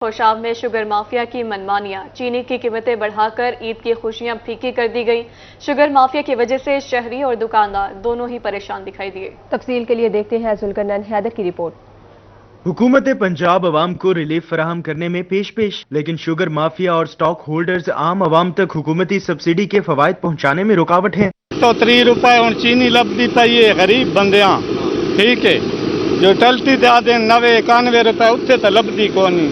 خوشاب میں sugar mafia کی منمانیاں، چینی کی قیمتیں بڑھا کر عید کی خوشیاں پھیکی کر دی گئی۔ شوگر مافیا کی وجہ سے شہری اور دکاندار دونوں ہی پریشان دکھائی دیے۔ تفصیل کے لیے دیکھتے ہیں ذوالقرنین حیدر کی رپورٹ۔ حکومت پنجاب عوام کو ریلیف فراہم کرنے میں پیش لیکن شوگر مافیا اور سٹاک ہولڈرز عام عوام تک حکومتی سبسڈی کے فوائد پہنچانے میں رکاوٹ ہیں۔ تو 30 روپے ہوں چینی لبدی پئی غریب بندیاں، ٹھیک ہے، جو ٹلتی دیا دیں 90-91 روپے اتنے تو لبدی کونی۔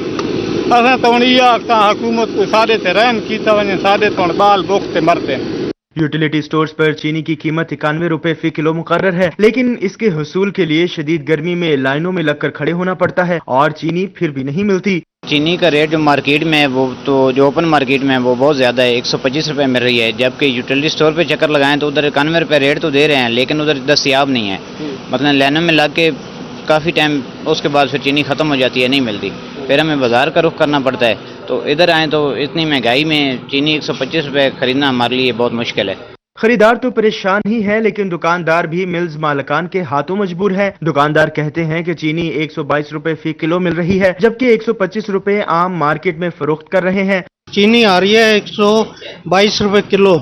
اصل تو ہوں یہ آختا حکومت کو سارے تے رحم کیتا وجے، سارے تو بال بخ تے مرتے ہیں۔ یوٹیلیٹی سٹورز پر چینی کی قیمت 91 روپے فی کلو مقرر ہے، لیکن اس کے حصول کے لیے شدید گرمی میں لائنوں میں لگ کر کھڑے ہونا پڑتا ہے اور چینی پھر بھی نہیں ملتی۔ چینی کا ریٹ جو مارکیٹ میں ہے وہ تو جو اوپن مارکیٹ میں ہے وہ بہت زیادہ ہے، 125 روپے مل رہی ہے، جبکہ یوٹیلیٹی سٹور پہ چکر لگائیں تو ادھر 91 روپے ریٹ تو دے رہے ہیں، لیکن ادھر دستیاب نہیں ہے۔ مطلب لائنوں میں لگ کے کافی ٹائم اس کے بعد پھر چینی ختم ہو جاتی ہے، نہیں ملتی، پھر ہمیں بازار کا رخ کرنا پڑتا ہے۔ تو ادھر آئیں تو اتنی مہنگائی میں چینی 125 روپے خریدنا ہمارے لیے بہت مشکل ہے۔ خریدار تو پریشان ہی ہے، لیکن دکاندار بھی ملز مالکان کے ہاتھوں مجبور ہے۔ دکاندار کہتے ہیں کہ چینی 122 روپے فی کلو مل رہی ہے، جبکہ 125 روپے عام مارکیٹ میں فروخت کر رہے ہیں۔ چینی آ رہی ہے 122 روپے کلو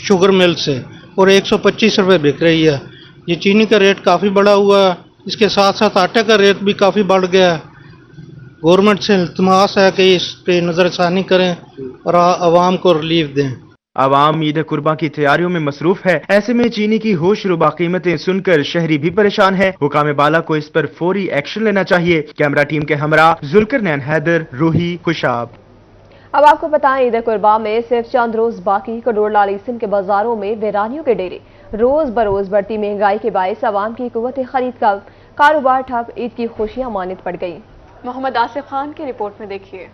شوگر مل سے اور 125 روپے بک رہی ہے۔ یہ چینی کا ریٹ کافی بڑھا ہوا ہے، اس کے ساتھ ساتھ آٹے کا ریٹ بھی کافی بڑھ گیا ہے۔ گورنمنٹ سے التماس ہے کہ اس پہ نظر ثانی کریں اور عوام کو ریلیف دیں۔ عوام عید قرباں کی تیاریوں میں مصروف ہے، ایسے میں چینی کی ہوش ربا قیمتیں سن کر شہری بھی پریشان ہے۔ حکام بالا کو اس پر فوری ایکشن لینا چاہیے۔ کیمرہ ٹیم کے ہمراہ ذوالقرنین حیدر، روحی، خوشاب۔ اب آپ کو بتائیں عید قرباں میں صرف چند روز باقی کروڑ لال عیسن کے بازاروں میں ویرانیوں کے ڈیرے۔ روز بروز بڑھتی مہنگائی کے باعث عوام کی قوت خرید کا کاروبار ٹھپ، عید کی خوشیاں مانند پڑ گئی۔ محمد آصف خان کی رپورٹ میں دیکھیے۔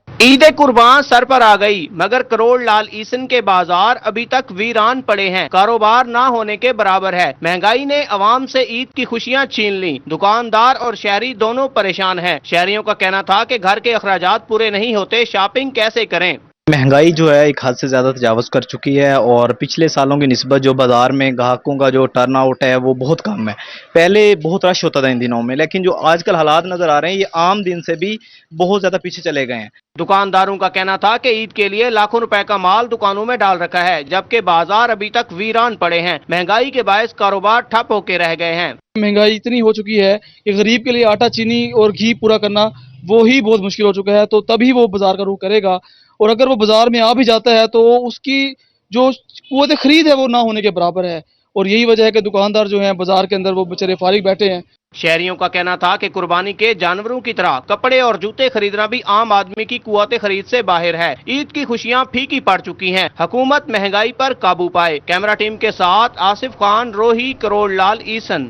عید قربان سر پر آ گئی، مگر کروڑ لال عیسن کے بازار ابھی تک ویران پڑے ہیں، کاروبار نہ ہونے کے برابر ہے۔ مہنگائی نے عوام سے عید کی خوشیاں چھین لیں، دکاندار اور شہری دونوں پریشان ہیں۔ شہریوں کا کہنا تھا کہ گھر کے اخراجات پورے نہیں ہوتے، شاپنگ کیسے کریں۔ مہنگائی جو ہے ایک حد سے زیادہ تجاوز کر چکی ہے، اور پچھلے سالوں کی نسبت جو بازار میں گاہکوں کا جو ٹرن آؤٹ ہے وہ بہت کم ہے۔ پہلے بہت رش ہوتا تھا ان دنوں میں، لیکن جو آج کل حالات نظر آ رہے ہیں یہ عام دن سے بھی بہت زیادہ پیچھے چلے گئے ہیں۔ دکانداروں کا کہنا تھا کہ عید کے لیے لاکھوں روپے کا مال دکانوں میں ڈال رکھا ہے، جبکہ بازار ابھی تک ویران پڑے ہیں۔ مہنگائی کے باعث کاروبار ٹھپ ہو کے رہ گئے ہیں۔ مہنگائی اتنی ہو چکی ہے کہ غریب کے لیے آٹا، چینی اور گھی پورا کرنا وہی بہت مشکل ہو چکا ہے، تو تبھی وہ بازار کا رخ کرے گا، اور اگر وہ بازار میں آ بھی جاتا ہے تو اس کی جو قوت خرید ہے وہ نہ ہونے کے برابر ہے، اور یہی وجہ ہے کہ دکاندار جو ہیں بازار کے اندر وہ بیچارے فارغ بیٹھے ہیں۔ شہریوں کا کہنا تھا کہ قربانی کے جانوروں کی طرح کپڑے اور جوتے خریدنا بھی عام آدمی کی قوت خرید سے باہر ہے۔ عید کی خوشیاں پھیکی پڑ چکی ہیں، حکومت مہنگائی پر قابو پائے۔ کیمرہ ٹیم کے ساتھ آصف خان، روحی، کروڑ لال عیسن۔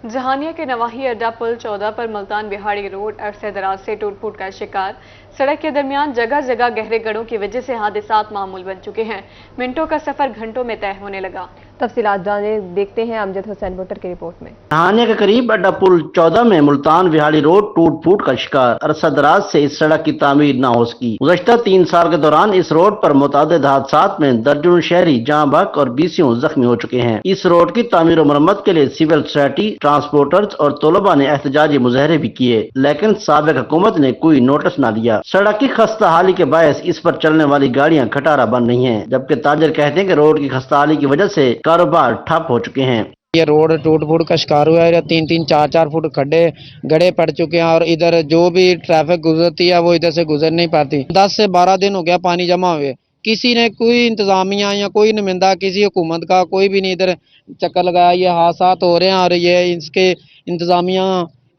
جہانیہ کے نواحی اڈا پل 14 پر ملتان بہاڑی روڈ عرصہ دراز سے ٹوٹ پھوٹ کا شکار۔ سڑک کے درمیان جگہ جگہ گہرے گڑھوں کی وجہ سے حادثات معمول بن چکے ہیں، منٹوں کا سفر گھنٹوں میں طے ہونے لگا۔ تفصیلات جانے دیکھتے ہیں امجد حسین بٹر کی رپورٹ میں۔ جہانیہ کے قریب اڈا پل 14 میں ملتان بہاڑی روڈ ٹوٹ پھوٹ کا شکار۔ عرصہ دراز سے اس سڑک کی تعمیر نہ ہو سکی۔ گزشتہ 3 سال کے دوران اس روڈ پر متعدد حادثات میں درجنوں شہری جاں بحق اور 20 زخمی ہو چکے ہیں۔ اس روڈ کی تعمیر و مرمت کے لیے سول سوسائٹی، ٹرانسپورٹرز اور طلباء نے احتجاجی مظاہرے بھی کیے، لیکن سابق حکومت نے کوئی نوٹس نہ دیا۔ سڑک کی خستہ حالی کے باعث اس پر چلنے والی گاڑیاں کھٹارا بن رہی ہیں، جبکہ تاجر کہتے ہیں کہ روڈ کی خستہ حالی کی وجہ سے کاروبار ٹھپ ہو چکے ہیں۔ یہ روڈ ٹوٹ پھوٹ کا شکار ہوا ہے، 3-3 4-4 فٹ کھڈے گڑے پڑ چکے ہیں، اور ادھر جو بھی ٹریفک گزرتی ہے وہ ادھر سے گزر نہیں پاتی۔ 10 سے 12 دن ہو گیا پانی جمع ہوئے، کسی نے کوئی انتظامیہ یا کوئی نمائندہ کسی حکومت کا کوئی بھی نہیں ادھر چکر لگایا۔ یہ حادثات ہو رہے ہیں اور یہ اس کے انتظامیہ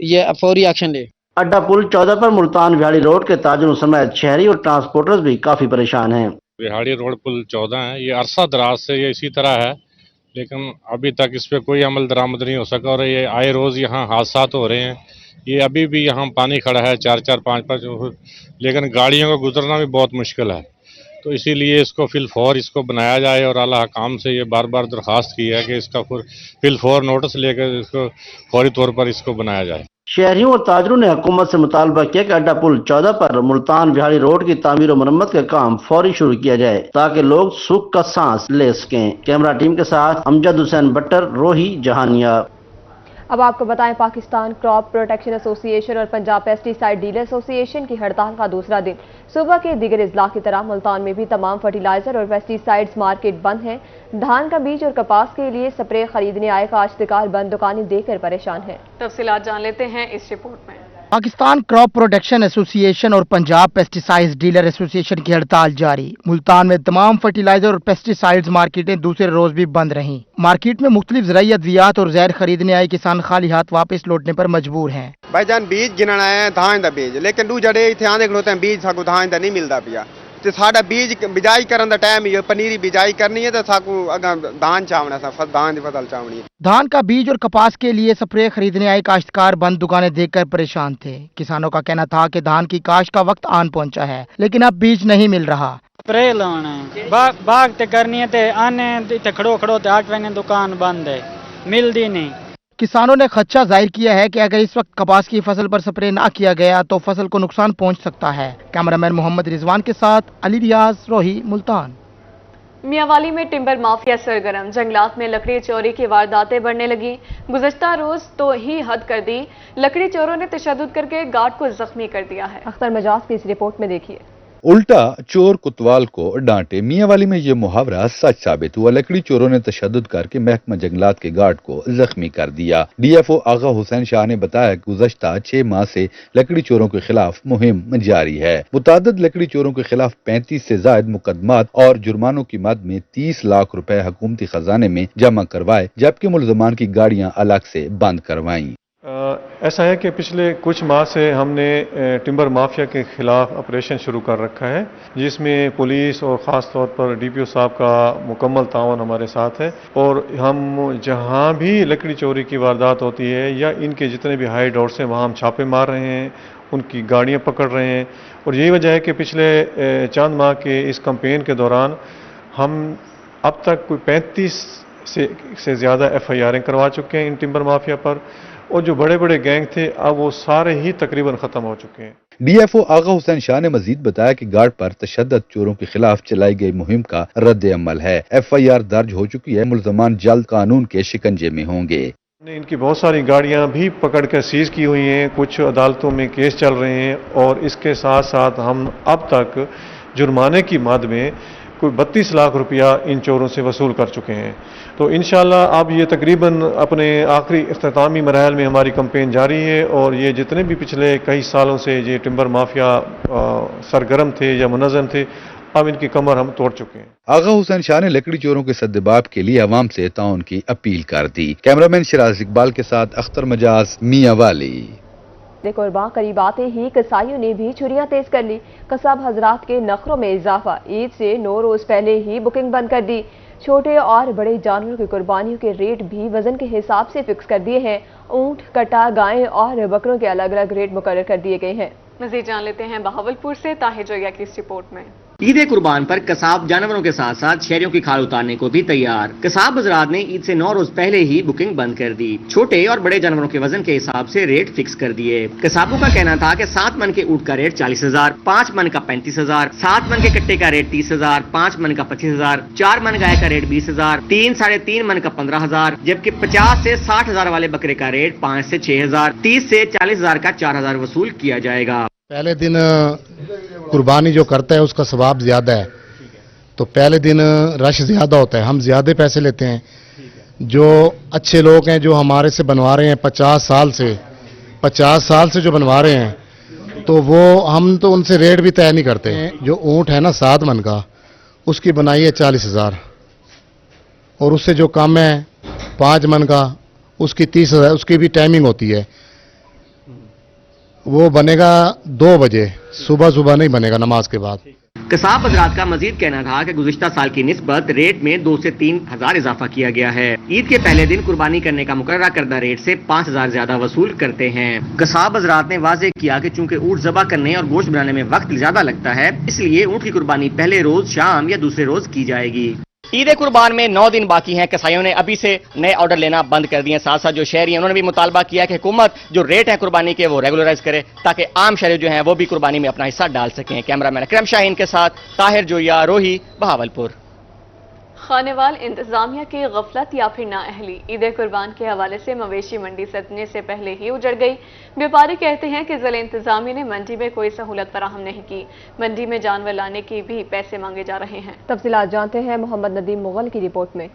یہ فوری ایکشن لے۔ اڈا پل 14 پر ملتان بہاڑی روڈ کے تاجروں سمیت شہری اور ٹرانسپورٹرز بھی کافی پریشان ہیں۔ بہاڑی روڈ پل 14 ہے، یہ عرصہ دراز سے یہ اسی طرح ہے، لیکن ابھی تک اس پہ کوئی عمل درآمد نہیں ہو سکا، اور یہ آئے روز یہاں حادثات ہو رہے ہیں۔ یہ ابھی بھی یہاں پانی کھڑا ہے 4-4 5-5 فٹ، لیکن گاڑیوں کا گزرنا بھی بہت مشکل ہے۔ تو اسی لیے اس کو فی الفور اس کو بنایا جائے، اور اعلیٰ حکام سے یہ بار بار درخواست کی ہے کہ اس کا فی الفور نوٹس لے کر اس کو فوری طور پر اس کو بنایا جائے۔ شہریوں اور تاجروں نے حکومت سے مطالبہ کیا کہ اڈا پل 14 پر ملتان بہاڑی روڈ کی تعمیر و مرمت کا کام فوری شروع کیا جائے تاکہ لوگ سکھ کا سانس لے سکیں۔ کیمرہ ٹیم کے ساتھ امجد حسین بٹر، روحی، جہانیہ۔ अब आपको बताएं, पाकिस्तान क्रॉप प्रोटेक्शन एसोसिएशन और पंजाब पेस्टिसाइड डीलर एसोसिएशन की हड़ताल का दूसरा दिन। सुबह के दीगर अजला की तरह मुल्तान में भी तमाम फर्टिलाइजर और पेस्टिसाइड्स मार्केट बंद हैं। धान का बीज और कपास के लिए स्प्रे खरीदने आए काश्तकार बंद दुकानें देकर परेशान हैं। तफसीलात जान लेते हैं इस रिपोर्ट में। पाकिस्तान क्रॉप प्रोटेक्शन एसोसिएशन और पंजाब पेस्टिसाइड्स डीलर एसोसिएशन की हड़ताल जारी। मुल्तान में तमाम फर्टिलाइजर और पेस्टिसाइड्स मार्केटें दूसरे रोज भी बंद रहीं। मार्केट में मुख्तलिफ ज़राई अद्वियात और जहर खरीदने आए किसान खाली हाथ वापस लौटने पर मजबूर हैं। भाईजान बीज गिनण आए हैं धान का बीज, लेकिन दू जड़े इतने आंदे खलोते हैं बीज साकू धान का नहीं मिलता पिया। तो साडा बीज बिजाई करन दा टाइम ही पनीरी बिजाई करनी है तो साकू अगा धान चावना सा धान की फसल चावनी है। धान का बीज और कपास के लिए स्प्रे खरीदने आए काश्तकार बंद दुकानें देखकर परेशान थे। किसानों का कहना था कि धान की काश्त का वक्त आन पहुंचा है, लेकिन अब बीज नहीं मिल रहा। स्प्रे लाना है, बाग ते करनी है ते आने ते खड़ो खड़ो ते आठ महीने दुकान बंद है, मिलती नहीं। किसानों ने खदशा जाहिर किया है कि अगर इस वक्त कपास की फसल पर स्प्रे ना किया गया तो फसल को नुकसान पहुंच सकता है। कैमरामैन मोहम्मद रिजवान के साथ अली रियाज, रोही, मुल्तान। मियांवाली में टिम्बर माफिया सरगर्म, जंगलात में लकड़ी चोरी की वारदातें बढ़ने लगी। गुज़श्ता रोज तो ही हद कर दी, लकड़ी चोरों ने तशद्दुद करके गार्ड को जख्मी कर दिया है। अख्तर मजाज की इस रिपोर्ट में देखिए। उल्टा चोर कुतवाल को डांटे, मियांवाली में ये मुहावरा सच साबित हुआ। लकड़ी चोरों ने तशद्दुद करके महकमा जंगलात के गार्ड को जख्मी कर दिया। डीएफओ आगा हुसैन शाह ने बताया कि गुज़श्ता 6 माह से लकड़ी चोरों के खिलाफ मुहिम जारी है। मुतादिद लकड़ी चोरों के खिलाफ 35 से ज्यादा मुकदमात और जुर्मानों की मद में 30 लाख रुपए हुकूमती खजाने में जमा करवाए, जबकि मुलजमान की गाड़ियां अलग से बंद करवाई। ऐसा है कि पिछले कुछ माह से हमने टिम्बर माफिया के खिलाफ ऑपरेशन शुरू कर रखा है, जिसमें पुलिस और ख़ास तौर पर डीपीओ साहब का मुकम्मल तावन हमारे साथ है। और हम जहां भी लकड़ी चोरी की वारदात होती है या इनके जितने भी हाइड आउट्स हैं वहाँ हम छापे मार रहे हैं, उनकी गाड़ियाँ पकड़ रहे हैं। और यही वजह है कि पिछले चंद माह के इस कैंपेन के दौरान हम अब तक कोई 35 से ज़्यादा FIR करवा चुके हैं इन टिम्बर माफिया पर। और जो बड़े बड़े गैंग थे अब वो सारे ही तकरीबन खत्म हो चुके हैं। डीएफओ आगा हुसैन शाह ने मजीद बताया कि गार्ड पर तशद्दुद चोरों के खिलाफ चलाई गई मुहिम का रद्द अमल है। FIR दर्ज हो चुकी है, मुलजमान जल्द कानून के शिकंजे में होंगे। इनकी बहुत सारी गाड़ियां भी पकड़ कर सीज की हुई हैं, कुछ अदालतों में केस चल रहे हैं। और इसके साथ साथ हम अब तक जुर्माने की मद में कोई 32 लाख रुपया इन चोरों से वसूल कर चुके हैं। तो इंशाल्लाह अब ये तकरीबन अपने आखिरी इख्तितामी मराहल में हमारी कैंपेन जारी है। और ये जितने भी पिछले कई सालों से ये टिम्बर माफिया सरगर्म थे या मुनज़्ज़म थे, अब इनकी कमर हम तोड़ चुके हैं। आगा हुसैन शाह ने लकड़ी चोरों के सद्देबाब के लिए अवाम से ताउन की अपील कर दी। कैमरामैन शिराज इकबाल के साथ अख्तर मजाज, मियांवाली। कुर्बान करीब आते ही कसाईयों ने भी छुरियां तेज कर ली। कसाब हजरात के नखरों में इजाफा, ईद से 9 रोज पहले ही बुकिंग बंद कर दी। छोटे और बड़े जानवरों की कुर्बानियों के रेट भी वजन के हिसाब से फिक्स कर दिए हैं। ऊंट, कटा, गायें और बकरों के अलग अलग रेट मुकर्रर कर दिए गए हैं। मज़ीद जान लेते हैं बहावलपुर से ताहिर जोया की इस रिपोर्ट में। ईद कुर्बान पर कसाब जानवरों के साथ साथ शहरियों की खाल उतारने को भी तैयार। कसाब हजरात ने ईद से 9 रोज पहले ही बुकिंग बंद कर दी। छोटे और बड़े जानवरों के वजन के हिसाब से रेट फिक्स कर दिए। कसाबों का कहना था कि 7 मन के ऊँट का रेट 40,000, 5 मन का 35,000, 7 मन के कट्टे का रेट 30,000, 5 मन का 25,000, 4 मन गाय का रेट 20,000, 3 साढ़े 3 मन का 15,000, जबकि 50 से 60,000 वाले बकरे का रेट 5 से 6,000, 30 से 40,000 का 4,000 वसूल किया जाएगा। पहले दिन कुर्बानी जो करता है उसका सवाब ज्यादा है, तो पहले दिन रश ज्यादा होता है, हम ज्यादा पैसे लेते हैं। जो अच्छे लोग हैं जो हमारे से बनवा रहे हैं 50 साल से जो बनवा रहे हैं, तो वो हम तो उनसे रेट भी तय नहीं करते। जो ऊँट है ना 7 मन का, उसकी बनाई है 40,000, और उससे जो कम है 5 मन का उसकी 30,000, उसकी भी टाइमिंग होती है। वो बनेगा 2 बजे, सुबह नहीं बनेगा नमाज के बाद। कसाब हजरात का मजीद कहना था कि गुज़िश्ता साल की निस्बत रेट में 2 से 3 हजार इजाफा किया गया है। ईद के पहले दिन कुर्बानी करने का मुकर्ररा करदा रेट से 5,000 ज्यादा वसूल करते हैं। कसाब हजरात ने वाज़ेह किया कि चूंकि ऊँट ज़बा करने और गोश्त बनाने में वक्त ज्यादा लगता है, इसलिए ऊँट की कुर्बानी पहले रोज शाम या दूसरे रोज की जाएगी। ईद कुर्बान में 9 दिन बाकी हैं। कसाईयों ने अभी से नए ऑर्डर लेना बंद कर दिए। साथ साथ जो शहरी हैं उन्होंने भी मुतालबा किया कि हुकूमत जो रेट है कुर्बानी के वो रेगुलराइज करे, ताकि आम शहरी जो हैं वो भी कुर्बानी में अपना हिस्सा डाल सकें। कैमरामैन अकरम शाहीन के साथ ताहिर जोया, रोही, बहावलपुर। खानेवाल इंतजामिया की गफलत या फिर नाअहली, ईद कुर्बान के हवाले से मवेशी मंडी सजने से पहले ही उजड़ गई। व्यापारी कहते हैं कि जिला इंतजामिया ने मंडी में कोई सहूलत फराहम नहीं की, मंडी में जानवर लाने की भी पैसे मांगे जा रहे हैं। तफसीलात जानते हैं मोहम्मद नदीम मुगल की रिपोर्ट में।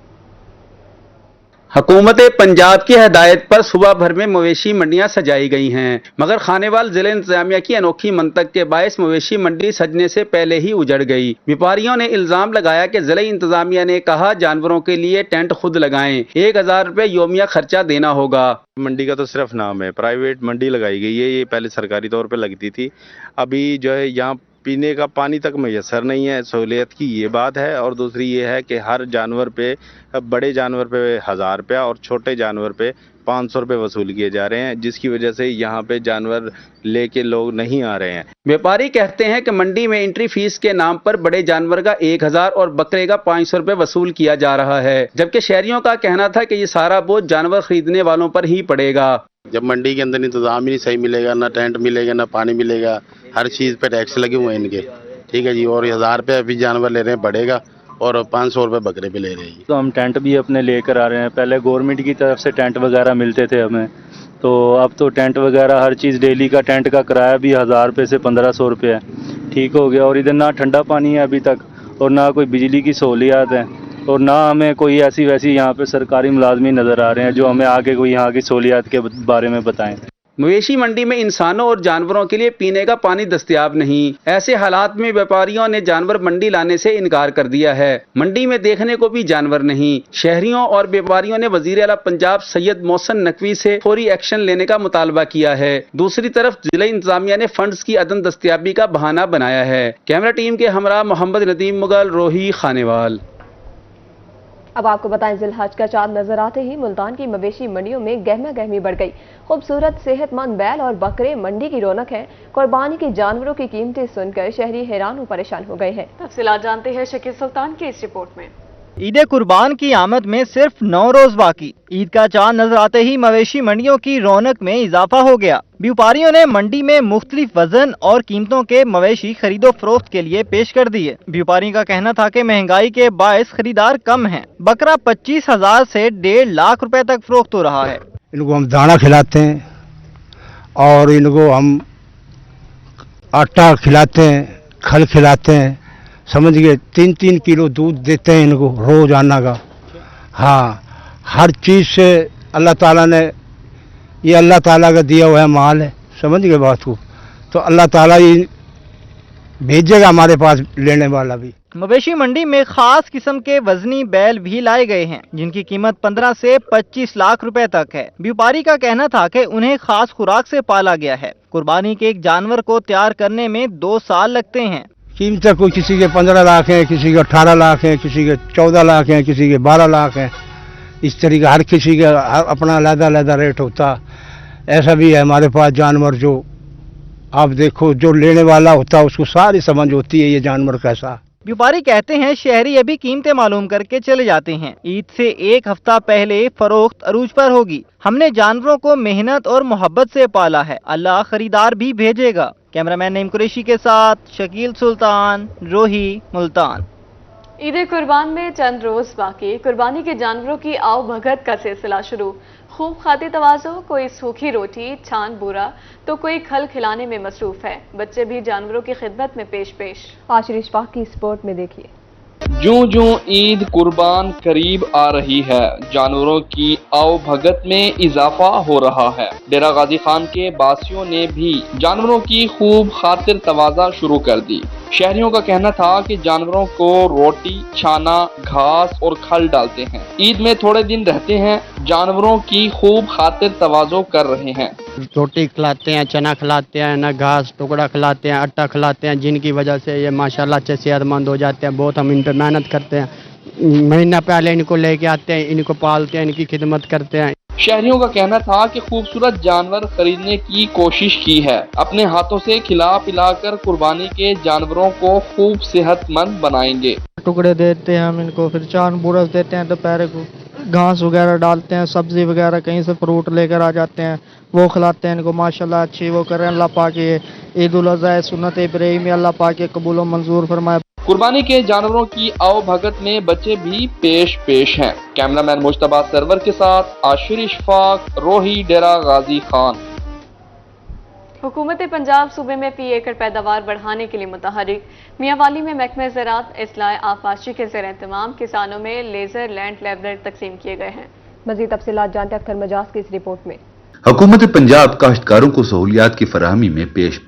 हुकूमत पंजाब की हदायत पर सुबह भर में मवेशी मंडियां सजाई गई हैं, मगर खानेवाल जिला इंतजामिया की अनोखी मंतक के बायस मवेशी मंडी सजने से पहले ही उजड़ गई। व्यापारियों ने इल्जाम लगाया कि जिला इंतजामिया ने कहा जानवरों के लिए टेंट खुद लगाएं, 1000 रुपए योमिया खर्चा देना होगा। मंडी का तो सिर्फ नाम है, प्राइवेट मंडी लगाई गई है, ये पहले सरकारी तौर पे लगती थी। अभी जो है यहाँ पीने का पानी तक मैसर नहीं है, सहूलियत की ये बात है। और दूसरी ये है कि हर जानवर पे, बड़े जानवर पे 1000 रुपया और छोटे जानवर पे 500 रुपये वसूल किए जा रहे हैं, जिसकी वजह से यहाँ पे जानवर लेके लोग नहीं आ रहे हैं। व्यापारी कहते हैं कि मंडी में एंट्री फीस के नाम पर बड़े जानवर का 1000 और बकरे का 500 रुपये वसूल किया जा रहा है, जबकि शहरियों का कहना था कि ये सारा बोझ जानवर खरीदने वालों पर ही पड़ेगा। जब मंडी के अंदर इंतजाम ही नहीं सही मिलेगा, ना टेंट मिलेगा, ना पानी मिलेगा, हर चीज़ पे टैक्स लगे हुए हैं इनके, ठीक है जी। और 1000 रुपये अभी जानवर ले रहे हैं बढ़ेगा और 500 रुपये बकरे पे ले रहे हैं। तो हम टेंट भी अपने लेकर आ रहे हैं, पहले गवर्नमेंट की तरफ से टेंट वगैरह मिलते थे हमें, तो अब तो टेंट वगैरह हर चीज़ डेली का टेंट का किराया भी 1000 रुपये से 1500 रुपये है, ठीक हो गया। और इधर ना ठंडा पानी है अभी तक, और ना कोई बिजली की सहूलियात है, और ना हमें कोई ऐसी वैसी यहाँ पे सरकारी मुलाजमी नज़र आ रहे हैं जो हमें आगे कोई यहाँ की सहूलियात के बारे में बताएं। मवेशी मंडी में इंसानों और जानवरों के लिए पीने का पानी दस्तयाब नहीं। ऐसे हालात में व्यापारियों ने जानवर मंडी लाने से इनकार कर दिया है। मंडी में देखने को भी जानवर नहीं। शहरियों और व्यापारियों ने वजीर आला पंजाब सैयद मोहसिन नकवी से फौरी एक्शन लेने का मुतालबा किया है। दूसरी तरफ जिला इंतजामिया ने फंड्स की अदम दस्तयाबी का बहाना बनाया है। कैमरा टीम के हमरा मोहम्मद नदीम मुगल, रोही, खानेवाल। अब आपको बताएं, जिलहज का चांद नजर आते ही मुल्तान की मवेशी मंडियों में गहमा गहमी बढ़ गई। खूबसूरत सेहतमंद बैल और बकरे मंडी की रौनक है। कुर्बानी के जानवरों की कीमतें सुनकर शहरी हैरान और परेशान हो गए हैं। तफसीलात जानते हैं शकील सुल्तान की इस रिपोर्ट में। ईद कुर्बान की आमद में सिर्फ 9 रोज बाकी। ईद का चांद नजर आते ही मवेशी मंडियों की रौनक में इजाफा हो गया। व्यापारियों ने मंडी में मुख्तलिफ वजन और कीमतों के मवेशी खरीदो फरोख्त के लिए पेश कर दिए। व्यापारी का कहना था कि महंगाई के बायस खरीदार कम हैं। बकरा 25,000 से 1.5 लाख रुपए तक फरोख्त हो रहा है। इनको हम दाना खिलाते हैं और इनको हम आटा खिलाते हैं, खल खिलाते हैं, समझ गए। 3-3 किलो दूध देते हैं इनको रोजाना का। हाँ, हर चीज़ से अल्लाह ताला ने, ये अल्लाह ताला का दिया हुआ है माल है, समझ गए बात को। तो अल्लाह ताला ही भेजेगा हमारे पास लेने वाला भी। मवेशी मंडी में खास किस्म के वजनी बैल भी लाए गए हैं, जिनकी कीमत 15 से 25 लाख रुपए तक है। व्यापारी का कहना था कि उन्हें खास खुराक से पाला गया है। कुर्बानी के एक जानवर को तैयार करने में 2 साल लगते हैं। कीमतें कोई किसी के 15 लाख हैं, किसी के 18 लाख हैं, किसी के 14 लाख हैं, किसी के 12 लाख हैं। इस तरीके हर किसी का अपना अलग-अलग रेट होता। ऐसा भी है हमारे पास जानवर जो आप देखो, जो लेने वाला होता है उसको सारी समझ होती है ये जानवर कैसा। व्यापारी कहते हैं शहरी अभी कीमतें मालूम करके चले जाते हैं। ईद से 1 हफ्ता पहले फरोख्त अरूज पर होगी। हमने जानवरों को मेहनत और मोहब्बत से पाला है, अल्लाह खरीदार भी भेजेगा। कैमरामैन नईम कुरैशी के साथ शकील सुल्तान, रोही, मुल्तान। ईद कुर्बान में चंद रोज बाकी। कुर्बानी के जानवरों की आओ भगत का सिलसिला शुरू। खूब खाते तवाज़ो, कोई सूखी रोटी, छान बूरा तो कोई खल खिलाने में मसरूफ है। बच्चे भी जानवरों की खिदमत में पेश। आशरिश पाक की स्पोर्ट में देखिए। ज्यों-ज्यों ईद कुर्बान करीब आ रही है, जानवरों की आओ भगत में इजाफा हो रहा है। डेरा गाजी खान के बासियों ने भी जानवरों की खूब खातिर तवाज़ा शुरू कर दी। शहरियों का कहना था कि जानवरों को रोटी, छाना, घास और खल डालते हैं। ईद में थोड़े दिन रहते हैं, जानवरों की खूब खातिर तवाज़ो कर रहे हैं। रोटी खिलाते हैं, चना खिलाते हैं, ना घास टुकड़ा खिलाते हैं, आटा खिलाते हैं, जिनकी वजह से ये माशाल्लाह अच्छे सेहतमंद हो जाते हैं। बहुत हम इन पर मेहनत करते हैं। महीना पहले इनको लेके आते हैं, इनको पालते हैं, इनकी खिदमत करते हैं। शहरियों का कहना था कि खूबसूरत जानवर खरीदने की कोशिश की है। अपने हाथों से खिला पिलाकर कुर्बानी के जानवरों को खूब सेहतमंद बनाएंगे। टुकड़े देते हैं हम इनको, फिर चान बुरस देते हैं, दोपहर को घास वगैरह डालते हैं, सब्जी वगैरह कहीं से फ्रूट लेकर आ जाते हैं, वो खिलाते हैं इनको। माशाल्लाह अच्छी वो करें। अल्लाह पाक ये ईद उल अज़हा सुन्नत इब्राहिमी अल्लाह पाक के कबूल व मंजूर फरमाए। कुर्बानी के जानवरों की आवभगत में बच्चे भी पेश हैं। कैमरामैन मुश्तबा सरवर के साथ आशिर इशफाक, रोही, डेरा गाजी खान। हुकूमत पंजाब सूबे में फी एकड़ पैदावार बढ़ाने के लिए मुतहरिक। मियांवाली में महकमे ज़राअत इस्लाह आफाशी के ज़ेर इंतमाम किसानों में लेजर लैंड लेवलर तकसीम किए गए हैं। मज़ीद तफसीलात जानते हैं अख्तर मजाज की इस रिपोर्ट में। हुकूमत पंजाब काश्तकारों को सहूलियात की फराहमी में पेश।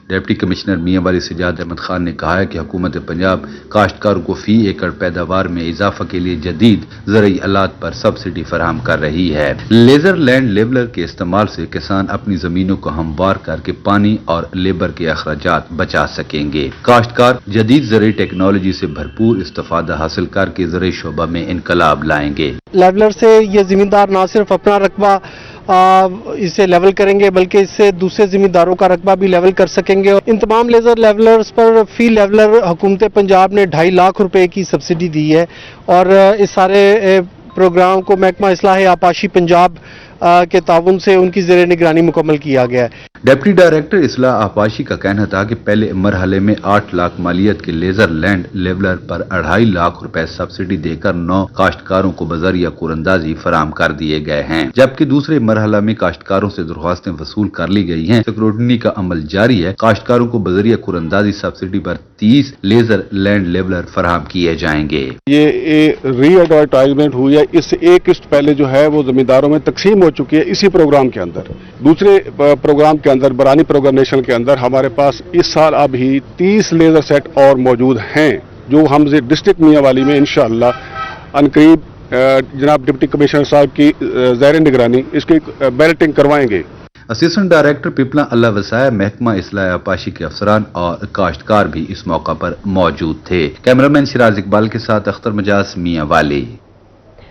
डिप्टी कमिश्नर मियांवाली सजाद अहमद खान ने कहा है कि हुकूमत पंजाब काश्तकारों को फी एकड़ पैदावार में इजाफा के लिए जदीद ज़रई आलात पर सब्सिडी फराहम कर रही है। लेजर लैंड लेवलर के इस्तेमाल से किसान अपनी जमीनों को हमवार करके पानी और लेबर के अखराजात बचा सकेंगे। काश्तकार जदीद ज़रई टेक्नोलॉजी से भरपूर इस्तेफादा हासिल करके ज़रई शोबा में इनकलाब लाएंगे। लेवलर से ये जमींदार न सिर्फ अपना रकबा इसे लेवल करेंगे बल्कि इससे दूसरे जिम्मेदारों का रकबा भी लेवल कर सकेंगे। और इन तमाम लेजर लेवलर्स पर फी लेवलर हुकूमत पंजाब ने 2.5 लाख रुपए की सब्सिडी दी है और इस सारे प्रोग्राम को महकमा इस्लाह आपाशी पंजाब के ताउन से उनकी ज़ेरे निगरानी मुकम्मल किया गया है। डिप्टी डायरेक्टर इस्लाह आपाशी का कहना था कि पहले मरहले में 8 लाख मालियत के लेजर लैंड लेवलर पर 2.5 लाख रुपए सब्सिडी देकर 9 काश्तकारों को बजरिया कुरंदाजी फराम कर दिए गए हैं, जबकि दूसरे मरहला में काश्तकारों से दरख्वास्तें वसूल कर ली गई हैं। स्क्रूटनी का अमल जारी है। काश्तकारों को बजरिया कुरंदाजी सब्सिडी पर 30 लेजर लैंड लेवलर फराम किए जाएंगे। ये री एडवर्टाइजमेंट हुई है, इससे एक किस्त पहले जो है वो जमींदारों में तकसीम हो चुकी है इसी प्रोग्राम के अंदर। दूसरे प्रोग्राम के अंदर बरानी प्रोग्राम नेशनल के अंदर हमारे पास इस साल अभी 30 लेजर सेट और मौजूद हैं जो हम डिस्ट्रिक्ट मियांवाली में इंशाअल्लाह अनकरीब जनाब डिप्टी कमिश्नर साहब की ज़ेर निगरानी इसकी बैलेटिंग करवाएंगे। असिस्टेंट डायरेक्टर पिपला अल्लाह वसाया, महकमा इस्लाह आपाशी के अफसरान और काश्तकार भी इस मौका पर मौजूद थे। कैमरामैन सिराज इकबाल के साथ अख्तर मजाज मियांवाली।